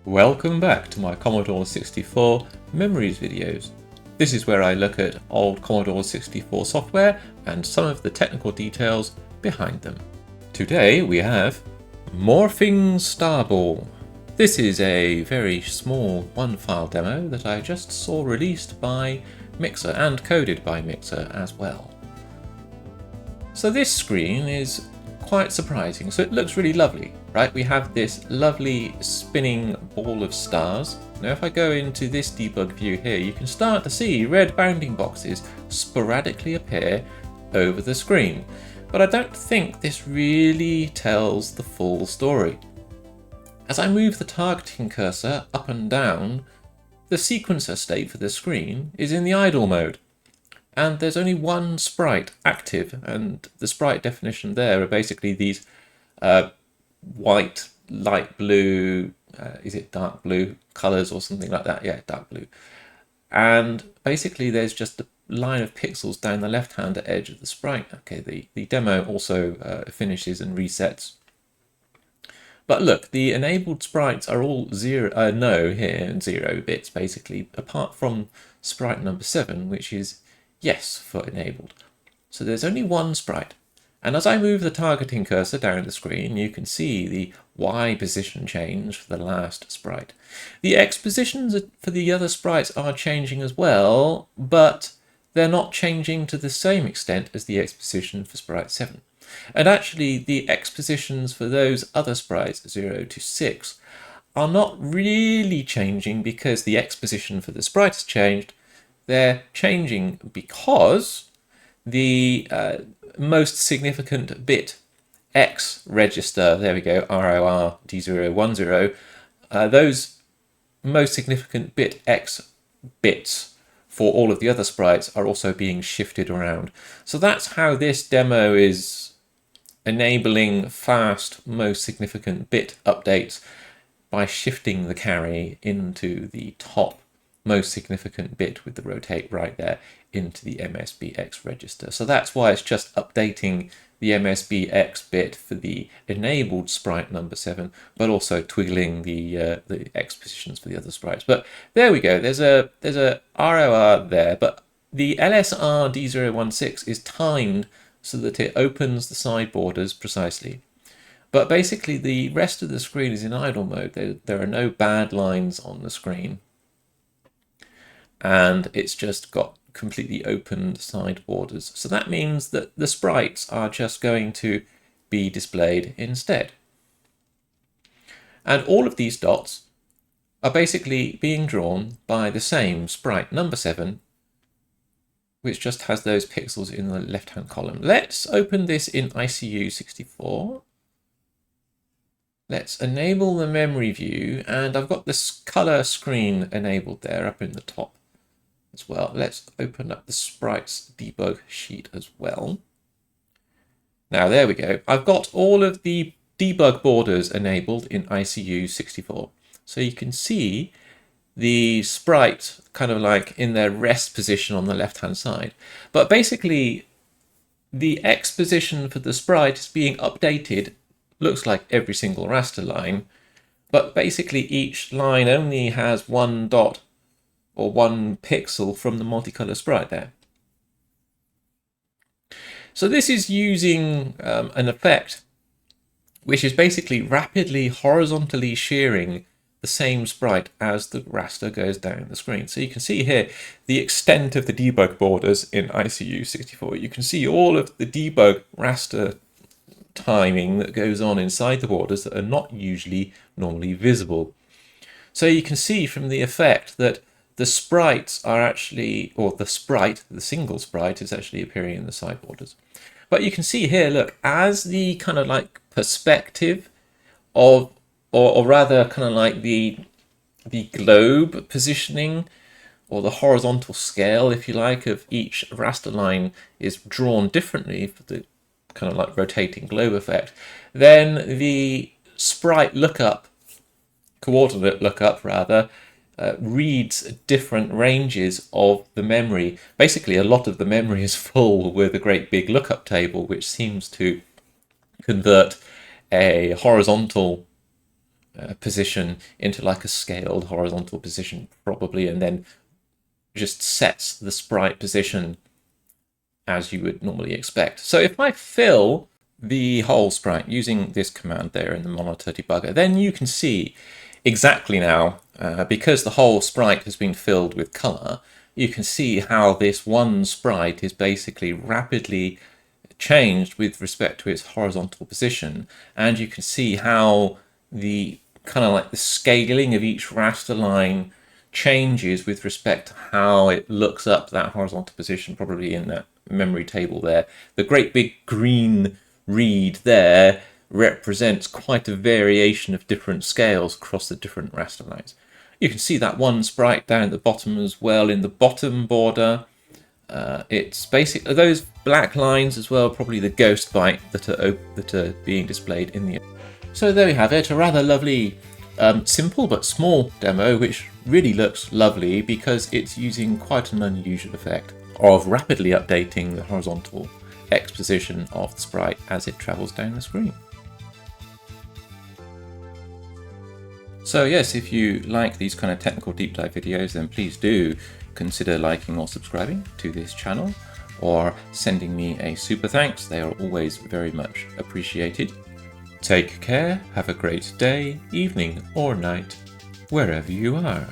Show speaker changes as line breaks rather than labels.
Welcome back to my Commodore 64 Memories videos. This is where I look at old Commodore 64 software and some of the technical details behind them. Today we have Morphing Starball. This is a very small one-file demo that I just saw released by Mixer and coded by Mixer as well. So this screen is quite surprising. So it looks really lovely, right? We have this lovely spinning ball of stars. Now if I go into this debug view here, you can start to see red bounding boxes sporadically appear over the screen. But I don't think this really tells the full story. As I move the targeting cursor up and down, the sequencer state for the screen is in the idle mode. And there's only one sprite active, and the sprite definition there are basically these white, light blue, is it dark blue colors or something like that? Yeah, dark blue. And basically there's just a line of pixels down the left-hand edge of the sprite. Okay, the demo also finishes and resets. But look, the enabled sprites are all no here, and 0 bits basically, apart from sprite number 7, which is yes for enabled. So there's only one sprite. And as I move the targeting cursor down the screen, you can see the Y position change for the last sprite. The X positions for the other sprites are changing as well, but they're not changing to the same extent as the X position for sprite 7. And actually, the X positions for those other sprites, 0 to 6, are not really changing because the X position for the sprite has changed. They're changing because the most significant bit X register, there we go, ROR D010, those most significant bit X bits for all of the other sprites are also being shifted around. So that's how this demo is enabling fast most significant bit updates by shifting the carry into the top most significant bit with the rotate right there into the MSBX register. So that's why it's just updating the MSBX bit for the enabled sprite number 7, but also twiggling the X positions for the other sprites. But there we go. There's a ROR there, but the LSR D016 is timed so that it opens the side borders precisely. But basically the rest of the screen is in idle mode. There are no bad lines on the screen. And it's just got completely open side borders. So that means that the sprites are just going to be displayed instead. And all of these dots are basically being drawn by the same sprite number 7, which just has those pixels in the left-hand column. Let's open this in ICU64. Let's enable the memory view, and I've got this color screen enabled there up in the top as well. Let's open up the sprites debug sheet as well. Now there we go. I've got all of the debug borders enabled in ICU64. So you can see the sprite kind of like in their rest position on the left hand side. But basically the X position for the sprite is being updated, looks like every single raster line, but basically each line only has one dot or one pixel from the multicolor sprite there. So this is using an effect which is basically rapidly horizontally shearing the same sprite as the raster goes down the screen. So you can see here the extent of the debug borders in ICU64. You can see all of the debug raster timing that goes on inside the borders that are not usually normally visible. So you can see from the effect that the sprites are actually, or the sprite, the single sprite, is actually appearing in the side borders. But you can see here, look, as the kind of like perspective of, or rather kind of like the globe positioning, or the horizontal scale, if you like, of each raster line is drawn differently for the kind of like rotating globe effect, then the sprite lookup, coordinate lookup rather, reads different ranges of the memory. Basically, a lot of the memory is full with a great big lookup table, which seems to convert a horizontal position into like a scaled horizontal position probably, and then just sets the sprite position as you would normally expect. So if I fill the whole sprite using this command there in the monitor debugger, then you can see exactly now, because the whole sprite has been filled with color, you can see how this one sprite is basically rapidly changed with respect to its horizontal position, and you can see how the kind of like the scaling of each raster line changes with respect to how it looks up that horizontal position, probably in that memory table there. The great big green read there represents quite a variation of different scales across the different raster lines. You can see that one sprite down at the bottom as well in the bottom border. It's basically those black lines as well, probably the ghost byte that are being displayed in the. So there we have it, a rather lovely, simple but small demo, which really looks lovely because it's using quite an unusual effect of rapidly updating the horizontal X position of the sprite as it travels down the screen. So yes, if you like these kind of technical deep dive videos, then please do consider liking or subscribing to this channel, or sending me a super thanks. They are always very much appreciated. Take care, have a great day, evening or night, wherever you are.